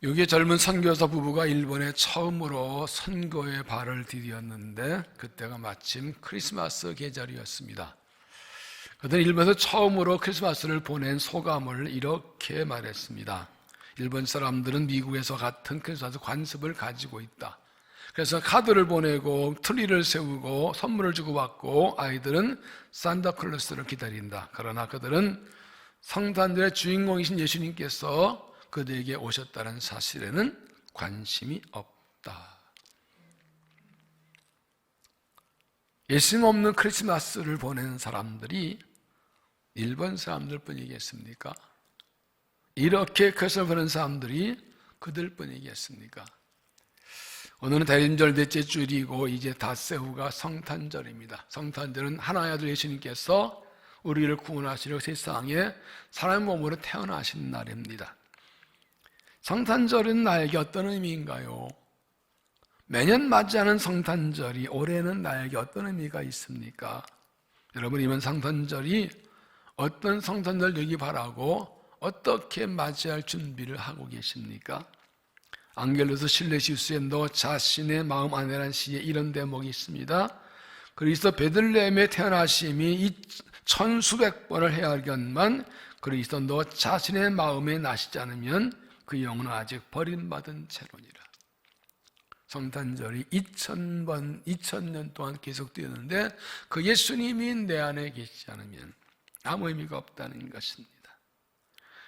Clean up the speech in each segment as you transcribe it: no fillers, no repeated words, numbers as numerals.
여기에 젊은 선교사 부부가 일본에 처음으로 선교의 발을 디뎠는데 그때가 마침 크리스마스 계절이었습니다. 그들은 일본에서 처음으로 크리스마스를 보낸 소감을 이렇게 말했습니다. 일본 사람들은 미국에서 같은 크리스마스 관습을 가지고 있다. 그래서 카드를 보내고 트리를 세우고 선물을 주고받고 아이들은 산타클로스를 기다린다. 그러나 그들은 성탄절의 주인공이신 예수님께서 그들에게 오셨다는 사실에는 관심이 없다. 예수님 없는 크리스마스를 보내는 사람들이 일본 사람들 뿐이겠습니까? 이렇게 크리스마스를 보내는 사람들이 그들 뿐이겠습니까? 오늘은 대림절 넷째 주일이고 이제 닷새우가 성탄절입니다. 성탄절은 하나의 아들 예수님께서 우리를 구원하시려 세상에 사람의 몸으로 태어나신 날입니다. 성탄절은 나에게 어떤 의미인가요? 매년 맞이하는 성탄절이 올해는 나에게 어떤 의미가 있습니까? 여러분, 이번 성탄절이 어떤 성탄절 되기 바라고 어떻게 맞이할 준비를 하고 계십니까? 앙겔로스 실레시우스의 너 자신의 마음 안에란 시에 이런 대목이 있습니다. 그리스도 베들레헴에 태어나심이 천수백 번을 헤아리건만 그리스도 너 자신의 마음에 나시지 않으면 그 영혼은 아직 버림받은 채로니라. 성탄절이 2000년 동안 계속되었는데 그 예수님이 내 안에 계시지 않으면 아무 의미가 없다는 것입니다.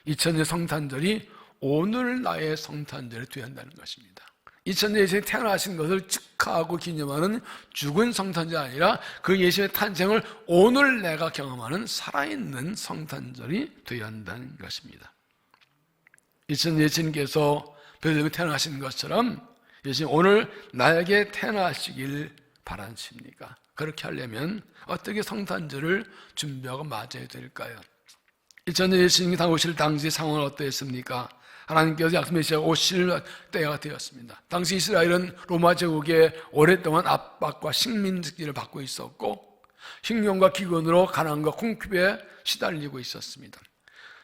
2000년 성탄절이 오늘 나의 성탄절이 되어야 한다는 것입니다. 2000년 예수님이 태어나신 것을 축하하고 기념하는 죽은 성탄절이 아니라 그 예수님의 탄생을 오늘 내가 경험하는 살아있는 성탄절이 되어야 한다는 것입니다. 2000년 예수님께서 베들레헴에 태어나신 것처럼 예수님 오늘 나에게 태어나시길 바라십니까? 그렇게 하려면 어떻게 성탄절을 준비하고 맞아야 될까요? 2000년 예수님이 오실 당시 상황은 어떠했습니까? 하나님께서 약속 메시아가 오실 때가 되었습니다. 당시 이스라엘은 로마 제국에 오랫동안 압박과 식민지를 받고 있었고 흉년과 기근으로 가난과 궁핍에 시달리고 있었습니다.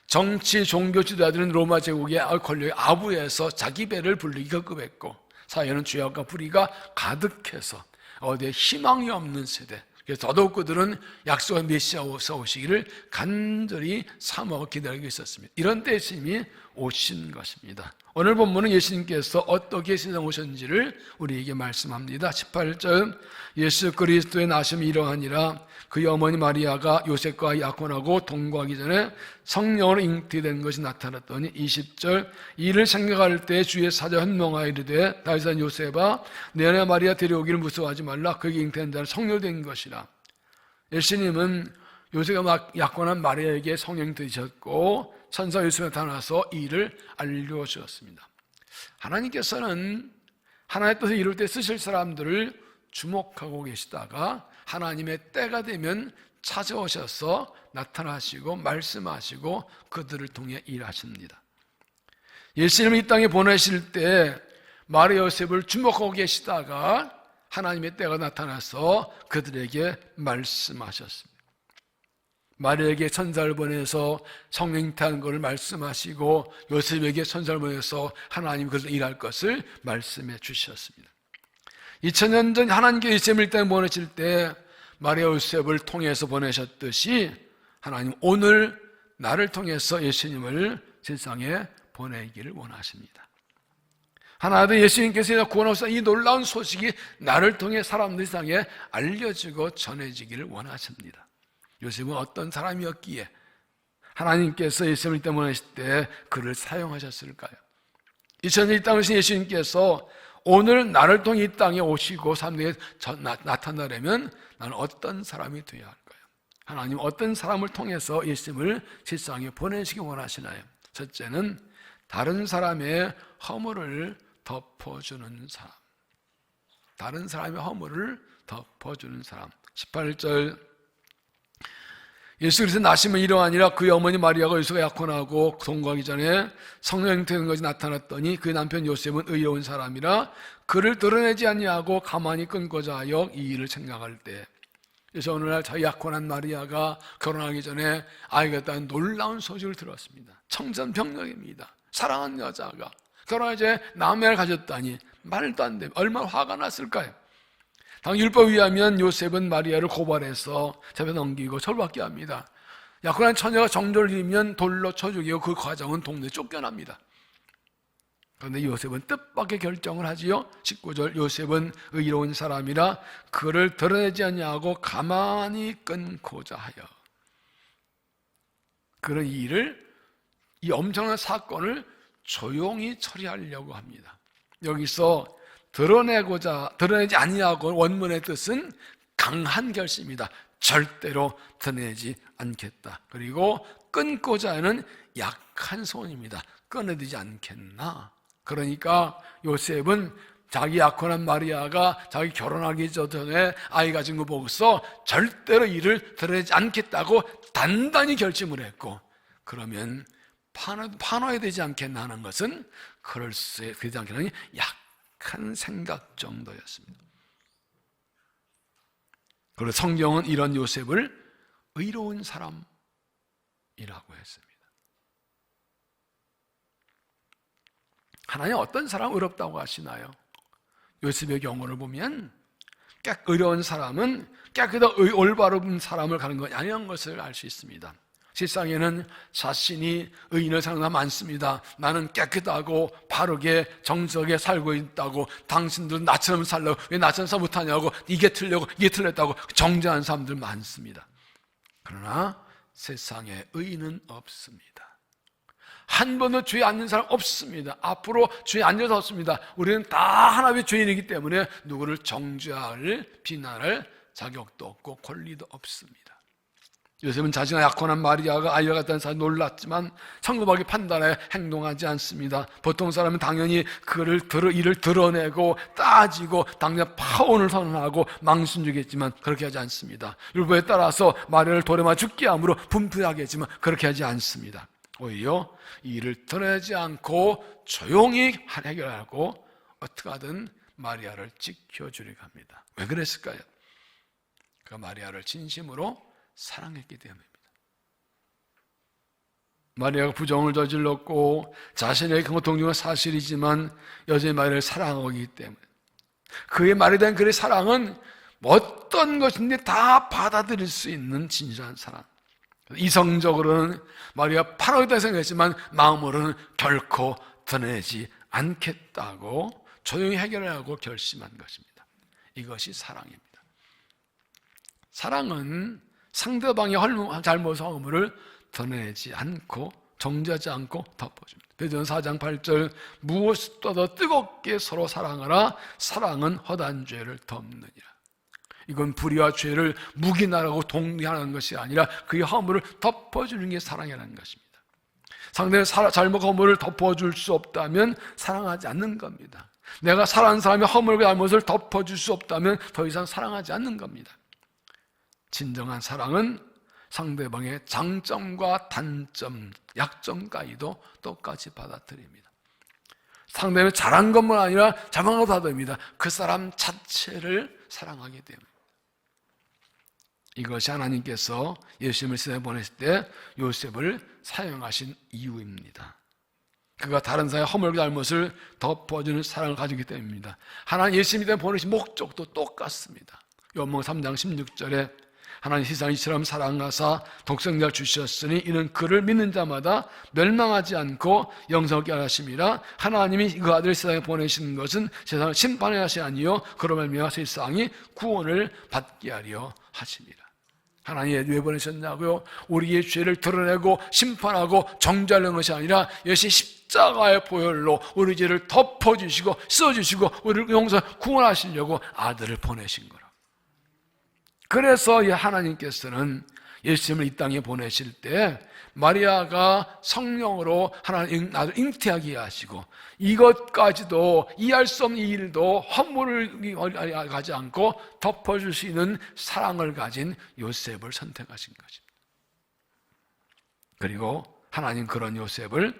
정치, 종교 지도자들은 로마 제국의 권력의 아부에서 자기 배를 불리기 급급했고 사회는 죄악과 불의가 가득해서 어디에 희망이 없는 세대, 그래서 더더욱 그들은 약속의 메시아가 오시기를 간절히 사모하고 기다리고 있었습니다. 이런 때 예수님이 오신 것입니다. 오늘 본문은 예수님께서 어떻게 세상에 오셨는지를 우리에게 말씀합니다. 18절 예수 그리스도의 나심이 이러하니라. 그의 어머니 마리아가 요셉과 약혼하고 동거하기 전에 성령으로 잉태된 것이 나타났더니 20절 이를 생각할 때 주의 사자 현명하여 이르되 다윗은 요셉아 내 아내 마리아 데려오기를 무서워하지 말라. 그에게 잉태한 자는 성령이 된 것이라. 예수님은 요셉과 약혼한 마리아에게 성령이 되셨고 천사 요셉에 나타나서 이 일을 알려주었습니다. 하나님께서는 하나님의 뜻을 이룰 때 쓰실 사람들을 주목하고 계시다가 하나님의 때가 되면 찾아오셔서 나타나시고 말씀하시고 그들을 통해 일하십니다. 예수님을 이 땅에 보내실 때 마리아 요셉을 주목하고 계시다가 하나님의 때가 나타나서 그들에게 말씀하셨습니다. 마리아에게 천사를 보내서 성령 잉태한 것을 말씀하시고 요셉에게 천사를 보내서 하나님 그것을 일할 것을 말씀해 주셨습니다. 2000년 전 하나님께 예수님을 이 땅에 보내실 때 마리아 요셉을 통해서 보내셨듯이 하나님 오늘 나를 통해서 예수님을 세상에 보내기를 원하십니다. 하나님 예수님께서 구원하셔서 이 놀라운 소식이 나를 통해 사람들 세상에 알려지고 전해지기를 원하십니다. 요셉은 어떤 사람이었기에 하나님께서 예수님을 이 땅에 보내실 때 그를 사용하셨을까요? 2000년 이 땅에 오신 예수님께서 오늘 나를 통해 이 땅에 오시고 사람들에게 나타나려면 나는 어떤 사람이 되어야 할까요? 하나님 어떤 사람을 통해서 예수님을 세상에 보내시기 원하시나요? 첫째는 다른 사람의 허물을 덮어주는 사람. 다른 사람의 허물을 덮어주는 사람. 18절 예수 그리스도 나심은 이러하니라. 그의 어머니 마리아가 요셉과 약혼하고 동거하기 전에 성령 잉태된 것이 나타났더니 그의 남편 요셉은 의로운 사람이라 그를 드러내지 아니하고 가만히 끊고자 하여 이 일을 생각할 때 그래서 오늘날 자기 약혼한 마리아가 결혼하기 전에 아이가 있다는 놀라운 소식을 들었습니다. 청전병력입니다. 사랑하는 여자가 결혼하자 남매를 가졌다니 말도 안 돼. 얼마나 화가 났을까요? 당 율법에 의하면 요셉은 마리아를 고발해서 잡아 넘기고 철받게 합니다. 약혼한 처녀가 정조를 이루면 돌로 쳐 죽이고 그 과정은 동네에 쫓겨납니다. 그런데 요셉은 뜻밖의 결정을 하지요. 19절, 요셉은 의로운 사람이라 그를 드러내지 아니하고 가만히 끊고자 하여. 그런 이 엄청난 사건을 조용히 처리하려고 합니다. 여기서 드러내지 아니하고 원문의 뜻은 강한 결심이다. 절대로 드러내지 않겠다. 그리고 끊고자 하는 약한 소원입니다. 끊어지지 않겠나. 그러니까 요셉은 자기 약혼한 마리아가 자기 결혼하기 전에 아이 가진 거 보고서 절대로 이를 드러내지 않겠다고 단단히 결심을 했고, 그러면 파노해야 되지 않겠나 하는 것은 그럴 수 되지 않겠나니 약한 생각 정도였습니다. 그리고 성경은 이런 요셉을 의로운 사람이라고 했습니다. 하나님 어떤 사람 의롭다고 하시나요? 요셉의 경우를 보면 의로운 사람은 깨끗하고 올바른 사람을 가는 것 아니라는 것을 알 수 있습니다. 세상에는 자신이 의인을 사는 사람 많습니다. 나는 깨끗하고 바르게 정직하게 살고 있다고, 당신들은 나처럼 살려고 왜 나처럼 살 못하냐고, 이게 틀렸다고 정죄하는 사람들 많습니다. 그러나 세상에 의인은 없습니다. 한 번도 죄에 앉는 사람 없습니다. 앞으로 죄에 앉을 수 없습니다. 우리는 다 하나님의 죄인이기 때문에 누구를 정죄할, 비난할 자격도 없고 권리도 없습니다. 요셉은 자신의 약혼한 마리아가 아이를 갖다는 사실에 놀랐지만 성급하게 판단해 행동하지 않습니다. 보통 사람은 당연히 이를 드러내고 따지고 당장 파혼을 선언하고 망신 주겠지만 그렇게 하지 않습니다. 율법에 따라서 마리아를 돌에마 죽게 함으로 분풀하게 했지만 그렇게 하지 않습니다. 오히려 이 일을 드러내지 않고 조용히 해결하고 어떻게 하든 마리아를 지켜주려고 합니다. 왜 그랬을까요? 그 마리아를 진심으로 사랑했기 때문입니다. 마리아가 부정을 저질렀고 자신에게 고통인 건 사실이지만 여전히 마리아를 사랑하고 있기 때문에 그의 말에 대한 그의 사랑은 어떤 것인데 다 받아들일 수 있는 진실한 사랑. 이성적으로는 마리아 파노이다 생각했지만 마음으로는 결코 드러내지 않겠다고 조용히 해결하고 결심한 것입니다. 이것이 사랑입니다. 사랑은 상대방의 잘못을 허물을 드러내지 않고 정죄하지 않고 덮어줍니다. 베드로전서 4장 8절, 무엇보다 뜨겁게 서로 사랑하라. 사랑은 허다한 죄를 덮느니라. 이건 불의와 죄를 묵인하라고 동의하는 것이 아니라 그의 허물을 덮어주는 게 사랑이라는 것입니다. 상대의 잘못 허물을 덮어줄 수 없다면 사랑하지 않는 겁니다. 내가 사랑하는 사람의 허물과 잘못을 덮어줄 수 없다면 더 이상 사랑하지 않는 겁니다. 진정한 사랑은 상대방의 장점과 단점, 약점까지도 똑같이 받아들입니다. 상대방이 잘한 것만 아니라 잘못한 것도 받아들입니다. 그 사람 자체를 사랑하기 때문입니다. 이것이 하나님께서 예수님을 세상에 보내실 때 요셉을 사용하신 이유입니다. 그가 다른 사람의 허물과 잘못을 덮어주는 사랑을 가지기 때문입니다. 하나님 예수님이 보내신 목적도 똑같습니다. 요한복음 3장 16절에 하나님 세상을 이처럼 사랑하사 독생자를 주셨으니 이는 그를 믿는 자마다 멸망하지 않고 영생을 얻게 하심이라. 하나님이 그 아들을 세상에 보내신 것은 세상을 심판하려 하시 아니요 그로 말미암아 세상이 구원을 받게 하려 하심이라. 하나님이 왜 보내셨냐고요? 우리의 죄를 드러내고 심판하고 정죄하는 것이 아니라 예수님 십자가의 보혈로 우리 죄를 덮어주시고 씻어주시고 우리를 용서 구원하시려고 아들을 보내신 거라. 그래서 하나님께서는 예수님을 이 땅에 보내실 때 마리아가 성령으로 하나님 아들 잉태하게 하시고 이것까지도 이해할 수 없는 일도 허물을 가지 않고 덮어줄 수 있는 사랑을 가진 요셉을 선택하신 것입니다. 그리고 하나님 그런 요셉을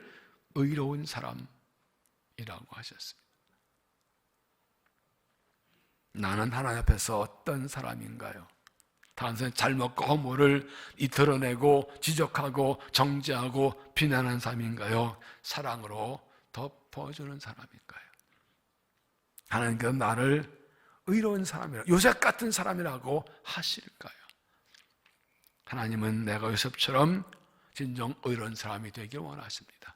의로운 사람이라고 하셨습니다. 나는 하나님 앞에서 어떤 사람인가요? 단순히 잘못과 허물을 드러내고 지적하고 정죄하고 비난한 사람인가요? 사랑으로 덮어주는 사람일까요? 하나님께서 나를 의로운 사람이라, 요셉 같은 사람이라고 하실까요? 하나님은 내가 요셉처럼 진정 의로운 사람이 되길 원하십니다.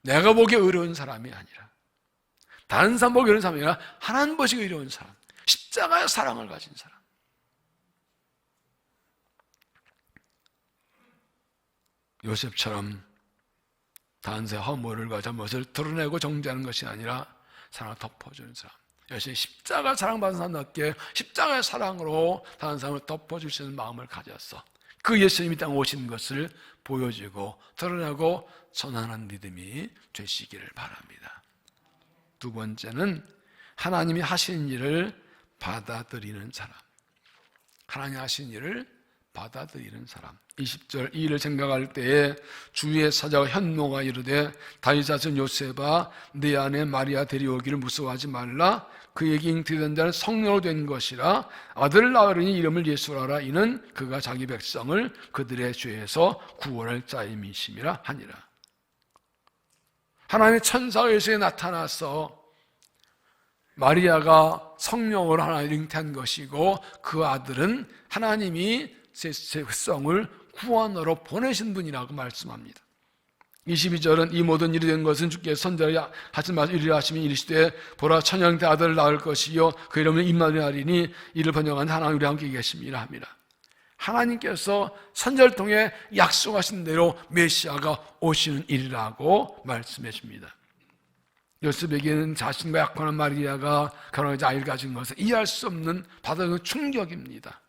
내가 보기에 의로운 사람이 아니라, 다른 사람 보기에 의로운 사람이 아니라 하나님 보시기에 의로운 사람, 십자가의 사랑을 가진 사람. 요셉처럼 단세 허물을 가져 잘못을 드러내고 정죄하는 것이 아니라 사랑을 덮어주는 사람, 역시 십자가 사랑받은 사람답게 십자가의 사랑으로 다른 사람을 덮어줄 수 있는 마음을 가져서 그 예수님이 땅에 오신 것을 보여주고 드러내고 전하는 믿음이 되시기를 바랍니다. 두 번째는 하나님이 하신 일을 받아들이는 사람. 하나님이 하신 일을 받아들이는 사람. 20절 이 일을 생각할 때에 주의 사자와 현모가 이르되 다윗 자손 요셉아 네 아내 마리아 데려오기를 무서워하지 말라. 그에게 잉태된 자는 성령으로 된 것이라. 아들을 낳으리니 이름을 예수라 하라. 이는 그가 자기 백성을 그들의 죄에서 구원할 자임이심이라 하니라. 하나님의 천사가 예수에 나타나서 마리아가 성령으로 하나님을 잉태한 것이고 그 아들은 하나님이 제 백성을 구원으로 보내신 분이라고 말씀합니다. 22절은 이 모든 일이 된 것은 주께서 선지자 하신 말씀 이르려 하시면 이르시되 보라 처녀한테 아들을 낳을 것이요 그 이름은 임마누엘이니 이를 번역한 하나님 우리 함께 계심이라 합니다. 하나님께서 선지자를 통해 약속하신 대로 메시아가 오시는 일이라고 말씀해 줍니다. 요셉에게는 자신과 약혼한 마리아가 결혼해서 아이를 가진 것은 이해할 수 없는 받아들이는 충격입니다.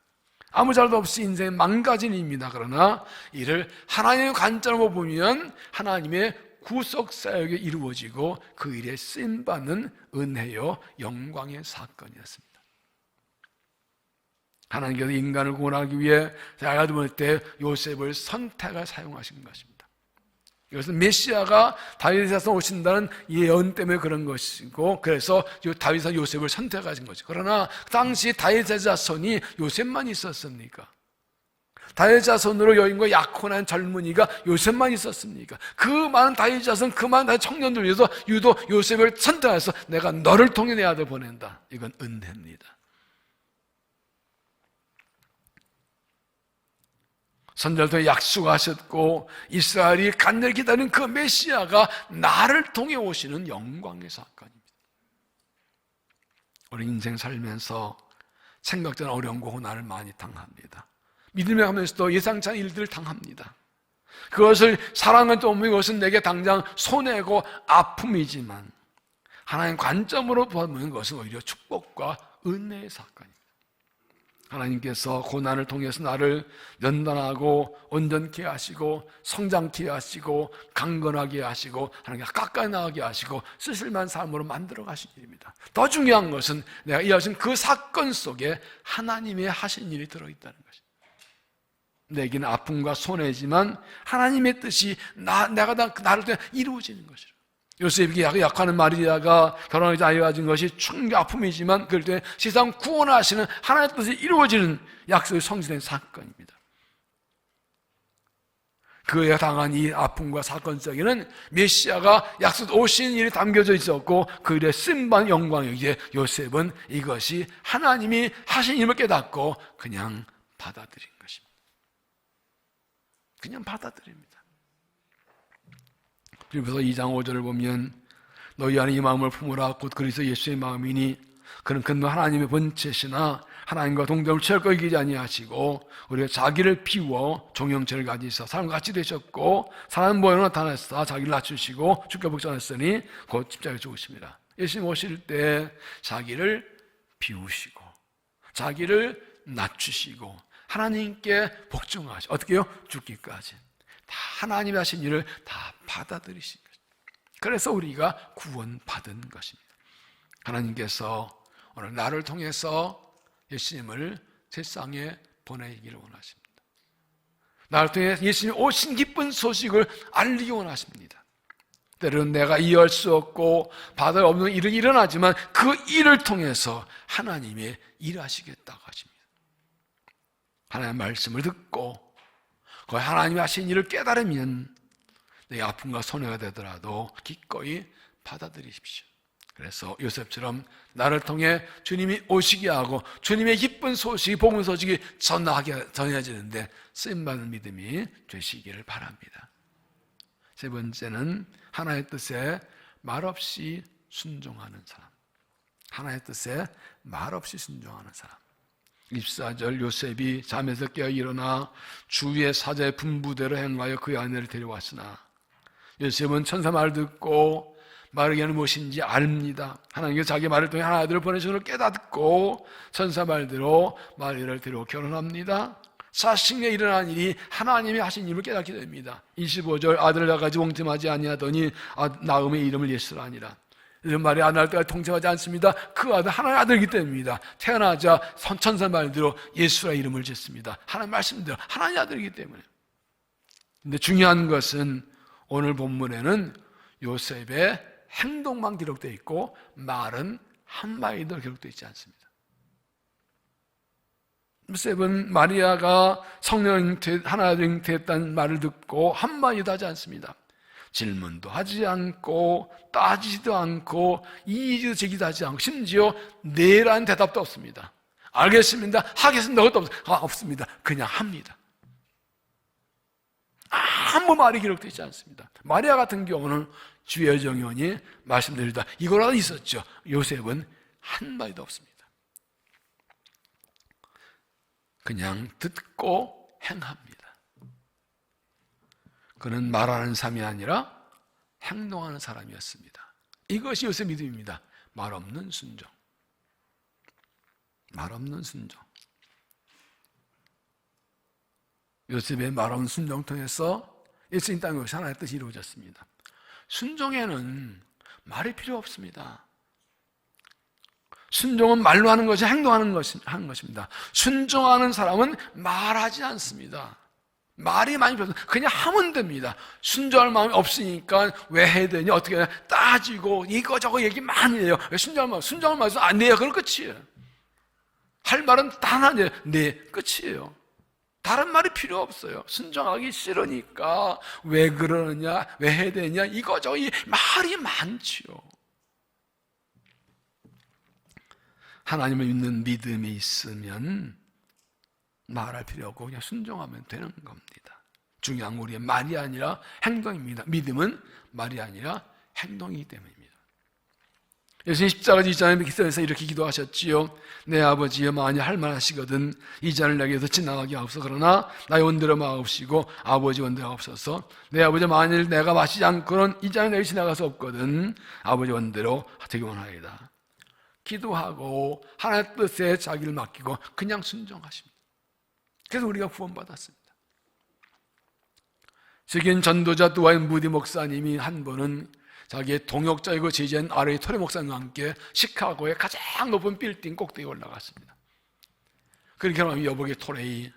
아무 잘도 없이 인생이 망가진 일입니다. 그러나 이를 하나님의 관점으로 보면 하나님의 구속 사역이 이루어지고 그 일에 쓰임받는 은혜요 영광의 사건이었습니다. 하나님께서 인간을 구원하기 위해 야가도 볼 때 요셉을 선택을 사용하신 것입니다. 이것은 메시아가 다윗에서 오신다는 예언 때문에 그런 것이고, 그래서 다윗은 요셉을 선택하신 거죠. 그러나 당시 다윗의 자손이 요셉만 있었습니까? 다윗의 자손으로 여인과 약혼한 젊은이가 요셉만 있었습니까? 그 많은 다윗의 자손, 그 많은 다윗 청년들 위해서 유독 요셉을 선택해서 내가 너를 통해 내 아들 보낸다. 이건 은혜입니다. 선지자를 통해 약속하셨고 이스라엘이 간절히 기다리는 그 메시아가 나를 통해 오시는 영광의 사건입니다. 우리 인생 살면서 생각지 않은 어려움과 고난을 많이 당합니다. 믿음에 하면서도 예상치 않은 일들을 당합니다. 그것을 사랑은 또 없는 것은 내게 당장 손해고 아픔이지만 하나님 관점으로 보면 것은 오히려 축복과 은혜의 사건입니다. 하나님께서 고난을 통해서 나를 연단하고 온전케 하시고 성장케 하시고 강건하게 하시고 하나님께 가까이 나가게 하시고 쓰실만한 삶으로 만들어 가신 일입니다. 더 중요한 것은 내가 이해하신 그 사건 속에 하나님의 하신 일이 들어있다는 것입니다. 내게는 아픔과 손해지만 하나님의 뜻이 나를 통해 이루어지는 것이라. 요셉에게 약하는 마리아가 결혼하지 아이를 가진 것이 충격 아픔이지만 그럴 때 세상 구원하시는 하나님의 뜻이 이루어지는 약속이 성취된 사건입니다. 그에 당한 이 아픔과 사건 속에는 메시아가 약속 오신 일이 담겨져 있었고 그 일에 쓴반 영광이기에 요셉은 이것이 하나님이 하신 일을 깨닫고 그냥 받아들인 것입니다. 그냥 받아들입니다. 빌립보서 2장 5절을 보면 너희 안에 이 마음을 품으라 곧 그리스도 예수의 마음이니 그는 근본 하나님의 본체시나 하나님과 동등을 철거 이기지 아니하시고 우리가 자기를 비워 종형체를 가지사 사람같이 되셨고 사람 모양으로 나타나사 자기를 낮추시고 죽게 복종하셨으니 곧 십자가에 죽으십니다. 예수님 오실 때 자기를 비우시고 자기를 낮추시고 하나님께 복종하시고 어떻게 해요? 죽기까지 다 하나님이 하신 일을 다 받아들이신 것입니다. 그래서 우리가 구원받은 것입니다. 하나님께서 오늘 나를 통해서 예수님을 세상에 보내기를 원하십니다. 나를 통해 예수님 오신 기쁜 소식을 알리기 원하십니다. 때로는 내가 이해할 수 없고 받을 없는 일이 일어나지만 그 일을 통해서 하나님이 일하시겠다고 하십니다. 하나님의 말씀을 듣고 그 하나님이 하신 일을 깨달으면 내 아픔과 손해가 되더라도 기꺼이 받아들이십시오. 그래서 요셉처럼 나를 통해 주님이 오시게 하고 주님의 기쁜 소식이, 복음 소식이 전해지는데 쓰임받는 믿음이 되시기를 바랍니다. 세 번째는 하나의 뜻에 말없이 순종하는 사람. 하나의 뜻에 말없이 순종하는 사람. 24절 요셉이 잠에서 깨어 일어나 주위의 사자의 분부대로 행하여 그의 아내를 데려왔으나 요셉은 천사 말을 듣고 말하기 하는 무엇인지 압니다. 하나님께서 자기 말을 통해 하나의 아들을 보내신 걸 깨닫고 천사 말대로 마리아를 데리고 결혼합니다. 사실에 일어난 일이 하나님이 하신 일을 깨닫게 됩니다. 25절 아들을 낳아가지고 옹팀하지 아니하더니 나음의 이름을 예수라 하니라. 마리아 낳을 때까지 통치하지 않습니다. 그 아들 하나님의 아들이기 때문입니다. 태어나자 천사 말대로 예수라 이름을 짓습니다. 하나님 말씀대로 하나님의 아들이기 때문에. 근데 중요한 것은 오늘 본문에는 요셉의 행동만 기록되어 있고 말은 한마디도 기록되어 있지 않습니다. 요셉은 마리아가 성령 하나님 됐다는 말을 듣고 한마디도 하지 않습니다. 질문도 하지 않고 따지지도 않고 이의도 제기도 하지 않고 심지어 네라는 대답도 없습니다. 알겠습니다. 하겠습니다. 그것도 없습니다. 그냥 합니다. 아무 말이 기록되어 있지 않습니다. 마리아 같은 경우는 주의 정연이 말씀드리다 이거라도 있었죠. 요셉은 한마디도 없습니다. 그냥 듣고 행합니다. 그는 말하는 사람이 아니라 행동하는 사람이었습니다. 이것이 요셉 믿음입니다. 말 없는 순종. 말 없는 순종. 요셉의 말 없는 순종 통해서 예수님 땅에 오신 하나의 뜻이 이루어졌습니다. 순종에는 말이 필요 없습니다. 순종은 말로 하는 것이 행동하는 것입니다. 순종하는 사람은 말하지 않습니다. 말이 많이 필요 없어요. 그냥 하면 됩니다. 순종할 마음이 없으니까 왜 해야 되냐, 어떻게 해야 되냐 따지고 이거저거 얘기 많이 해요. 왜 순종할 마음이 안 돼요. 그럼 끝이에요. 할 말은 단 하나예요. 네, 끝이에요. 다른 말이 필요 없어요. 순종하기 싫으니까 왜 그러느냐, 왜 해야 되냐 이거저거 말이 많지요. 하나님을 믿는 믿음이 있으면 말할 필요 없고 그냥 순종하면 되는 겁니다. 중요한 건 우리의 말이 아니라 행동입니다. 믿음은 말이 아니라 행동이기 때문입니다. 예수님 십자가 지잖아요. 기도에서 이렇게 기도하셨지요. 내 아버지여 만일 할만하시거든 이 잔을 내게서 지나가게 하옵소서. 그러나 나의 원대로 마옵시고 아버지 원대로 하옵소서. 내 아버지 만일 내가 마시지 않고는 이 잔을 내게 지나갈 수 없거든 아버지 원대로 되기만 하리이다. 기도하고 하나님의 뜻에 자기를 맡기고 그냥 순종하십니다. 그래서 우리가 구원받았습니다. 세계인 전도자 두와인 무디 목사님이 한 번은 자기의 동역자이고 제자인 아레이 토레 목사님과 함께 시카고의 가장 높은 빌딩 꼭대기에 올라갔습니다. 그렇게 하면 여보게 토레이,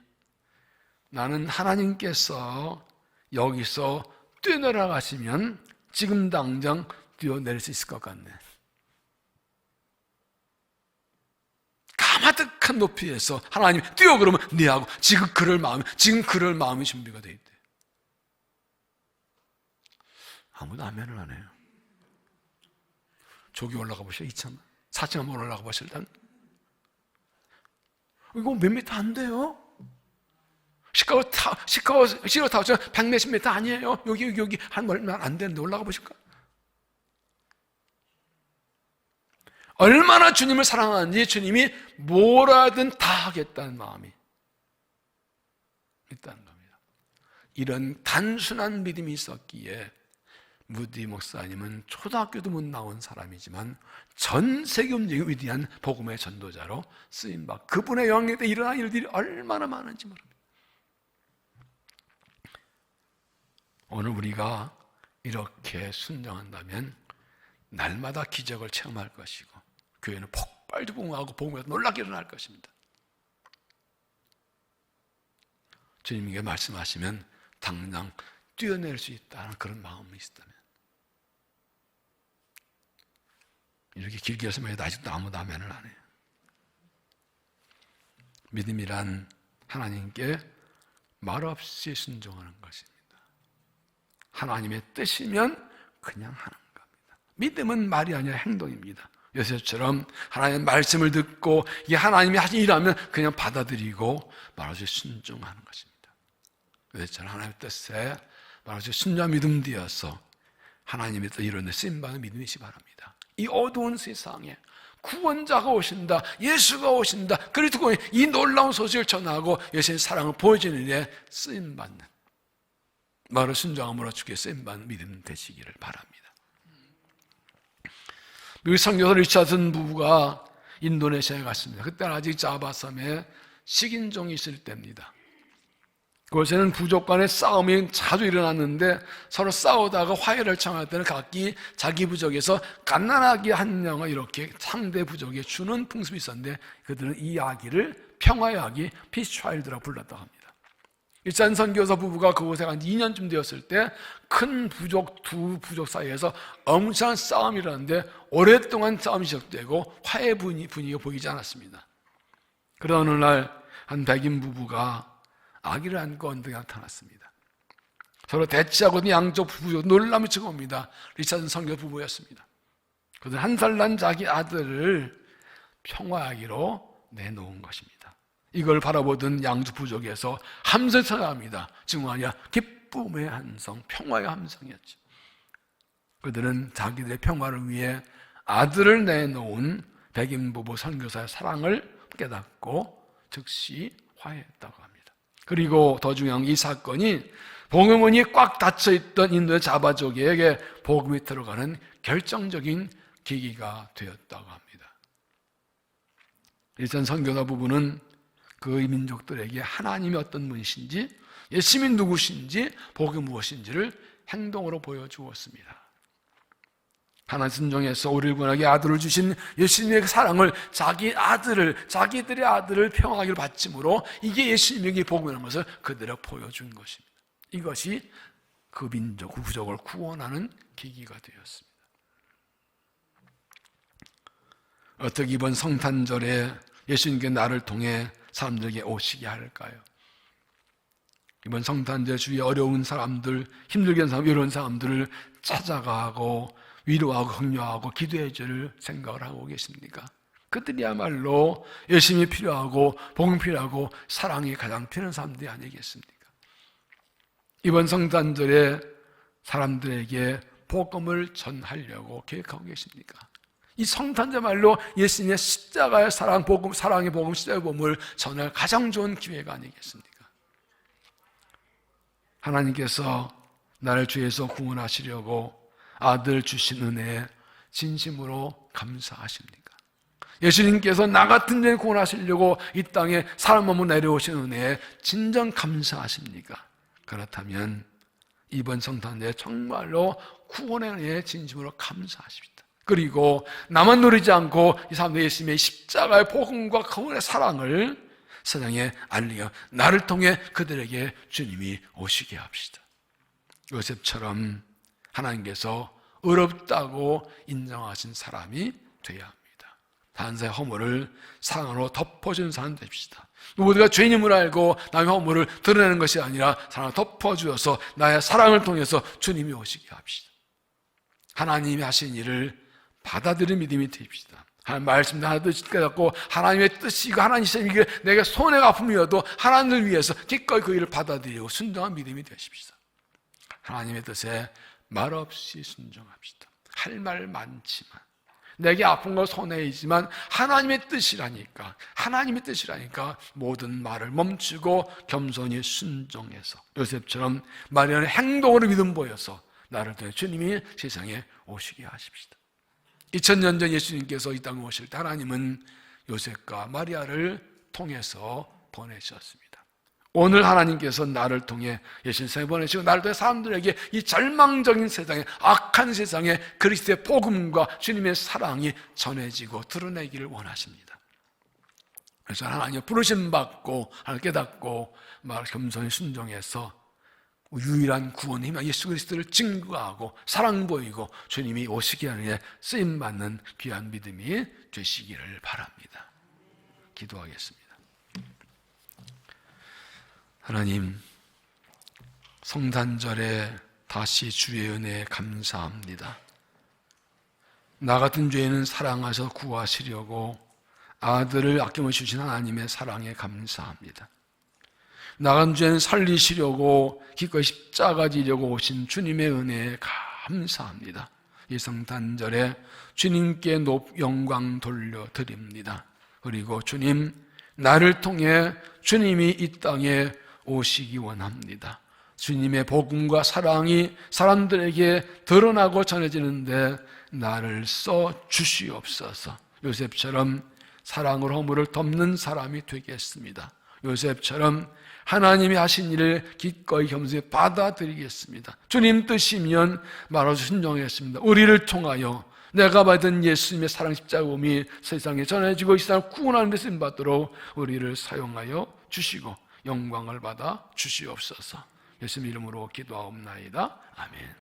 나는 하나님께서 여기서 뛰어내려가시면 지금 당장 뛰어내릴 수 있을 것 같네. 가마득한 높이에서 하나님 뛰어 그러면 네하고 지금 그럴 마음이 준비가 돼 있대. 아무도 아멘을 안 해요. 저기 올라가 보시죠. 2층, 4층 한번 올라가 보시죠. 일단 이거 몇 미터 안 돼요. 시카고 타워 100몇십 미터 아니에요. 여기 한 얼마 안 되는데 올라가 보실까? 얼마나 주님을 사랑하는지 주님이 뭐라든 다 하겠다는 마음이 있다는 겁니다. 이런 단순한 믿음이 있었기에 무디 목사님은 초등학교도 못 나온 사람이지만 전 세계 움직이는 위대한 복음의 전도자로 쓰임받고 그분의 영향력 때 일어난 일들이 얼마나 많은지 모릅니다. 오늘 우리가 이렇게 순종한다면 날마다 기적을 체험할 것이고 교회는 폭발도 부흥하고 복음에서 놀랍게 일어날 것입니다. 주님에게 말씀하시면 당장 뛰어낼 수 있다는 그런 마음이 있다면 이렇게 길게 말해도 아직도 아무도 아멘을 안 해요. 믿음이란 하나님께 말없이 순종하는 것입니다. 하나님의 뜻이면 그냥 하는 겁니다. 믿음은 말이 아니라 행동입니다. 요셉처럼 하나님의 말씀을 듣고 이게 하나님이 하신 일하면 그냥 받아들이고 말하지 순종하는 것입니다. 요셉처럼 하나님의 뜻에 말하지 순종한 믿음 되어서 하나님의 뜻 이루는 쓰임받는 믿음이시 바랍니다. 이 어두운 세상에 구원자가 오신다, 예수가 오신다, 그리고 이 놀라운 소식을 전하고 예수의 사랑을 보여주는 일에 쓰임받는, 말을 순종함으로 주께 쓰임받는 믿음 되시기를 바랍니다. 미국 선교사 리차슨 부부가 인도네시아에 갔습니다. 그때는 아직 자바섬에 식인종이 있을 때입니다. 그곳에는 부족 간의 싸움이 자주 일어났는데 서로 싸우다가 화해를 청할 때는 각기 자기 부족에서 갓난아기 한 명을 이렇게 상대 부족에 주는 풍습이 있었는데 그들은 이 아기를 평화의 아기, 피스 차일드라고 불렀다고 합니다. 일산 선교사 부부가 그곳에 한 2년쯤 되었을 때 큰 부족, 두 부족 사이에서 엄청난 싸움이 일어났는데 오랫동안 싸움이 시작되고 화해 분위기가 보이지 않았습니다. 그러다 어느 날 한 백인 부부가 아기를 안고 언덕에 나타났습니다. 서로 대치하고 양쪽 부부 놀람이 즐거웁니다. 리차슨 선교 부부였습니다. 그들은 1살 난 자기 아들을 평화아기로 내놓은 것입니다. 이걸 바라보던 양쪽 부족에서 함성을 청합니다. 증오 아니라 기쁨의 함성, 평화의 함성이었죠. 그들은 자기들의 평화를 위해 아들을 내놓은 백인 부부 선교사의 사랑을 깨닫고 즉시 화해했다고 합니다. 그리고 더 중요한 이 사건이 복음문이 꽉 닫혀있던 인도의 자바족에게 복음이 들어가는 결정적인 계기가 되었다고 합니다. 일선 선교사 부부는 그 민족들에게 하나님이 어떤 분이신지, 예수님이 누구신지, 복음이 무엇인지를 행동으로 보여주었습니다. 하나님 순종해서 우리를 구원하게 아들을 주신 예수님의 사랑을 자기들의 아들을 평화하기를 바침으로 이게 예수님에게 복음이라는 것을 그대로 보여준 것입니다. 이것이 그 민족, 그 부족을 구원하는 계기가 되었습니다. 어떻게 이번 성탄절에 예수님께 나를 통해 사람들에게 오시게 할까요? 이번 성탄절 주위에 어려운 사람들, 힘들게 하는 사람, 이런 사람들을 찾아가고 위로하고 격려하고 기도해 줄 생각을 하고 계십니까? 그들이야말로 열심히 필요하고 복음 필요하고 사랑이 가장 필요한 사람들이 아니겠습니까? 이번 성탄절에 사람들에게 복음을 전하려고 계획하고 계십니까? 이 성탄절말로 예수님의 십자가의 사랑, 복음, 사랑의 복음, 십자가의 복음을 전할 가장 좋은 기회가 아니겠습니까? 하나님께서 나를 죄에서 구원하시려고 아들 주신 은혜에 진심으로 감사하십니까? 예수님께서 나 같은 자를 구원하시려고 이 땅에 사람 몸으로 내려오신 은혜에 진정 감사하십니까? 그렇다면 이번 성탄절에 정말로 구원의 은혜에 진심으로 감사하십시다. 그리고 나만 누리지 않고 이 사람들 예수님의 십자가의 복음과 구원의 사랑을 세상에 알리어 나를 통해 그들에게 주님이 오시게 합시다. 요셉처럼 하나님께서 어렵다고 인정하신 사람이 되어야 합니다. 단사의 허물을 사랑으로 덮어주는 사람 됩시다. 누구가 죄인임을 알고 남의 허물을 드러내는 것이 아니라 사랑을 덮어주어서 나의 사랑을 통해서 주님이 오시게 합시다. 하나님이 하신 일을 받아들이는 믿음이 됩시다. 하나님 말씀 하나 뜻이 깨닫고 하나님의 뜻이고 하나님이 내게 손해가 아픔이어도 하나님을 위해서 기꺼이 그 일을 받아들이고 순종한 믿음이 되십시다. 하나님의 뜻에 말없이 순종합시다. 할 말 많지만 내게 아픈 건 손해이지만 하나님의 뜻이라니까 모든 말을 멈추고 겸손히 순종해서 요셉처럼 마리아는 행동으로 믿음 보여서 나를 통해 주님이 세상에 오시게 하십시다. 2000년 전 예수님께서 이 땅에 오실 때 하나님은 요셉과 마리아를 통해서 보내셨습니다. 오늘 하나님께서 나를 통해 예수님을 보내시고 나를 통해 사람들에게 이 절망적인 세상에, 악한 세상에 그리스도의 복음과 주님의 사랑이 전해지고 드러내기를 원하십니다. 그래서 하나님 부르심 받고 하나님 깨닫고 말 겸손히 순종해서 유일한 구원의 힘 예수 그리스도를 증거하고 사랑 보이고 주님이 오시기 전에 쓰임받는 귀한 믿음이 되시기를 바랍니다. 기도하겠습니다. 하나님, 성탄절에 다시 주의 은혜에 감사합니다. 나 같은 죄인은 사랑하셔서 구하시려고 아들을 아낌없이 주신 하나님의 사랑에 감사합니다. 나 같은 죄인은 살리시려고 기꺼이 십자가 지려고 오신 주님의 은혜에 감사합니다. 이 성탄절에 주님께 영광 돌려드립니다. 그리고 주님, 나를 통해 주님이 이 땅에 오시기 원합니다. 주님의 복음과 사랑이 사람들에게 드러나고 전해지는데 나를 써 주시옵소서. 요셉처럼 사랑으로 허물을 덮는 사람이 되겠습니다. 요셉처럼 하나님이 하신 일을 기꺼이 겸손히 받아들이겠습니다. 주님 뜻이면 말아서 순종하겠습니다. 우리를 통하여 내가 받은 예수님의 사랑 십자가음이 세상에 전해지고 이 사람 구원하는 데 쓰임받도록 우리를 사용하여 주시고 영광을 받아 주시옵소서. 예수님 이름으로 기도하옵나이다. 아멘.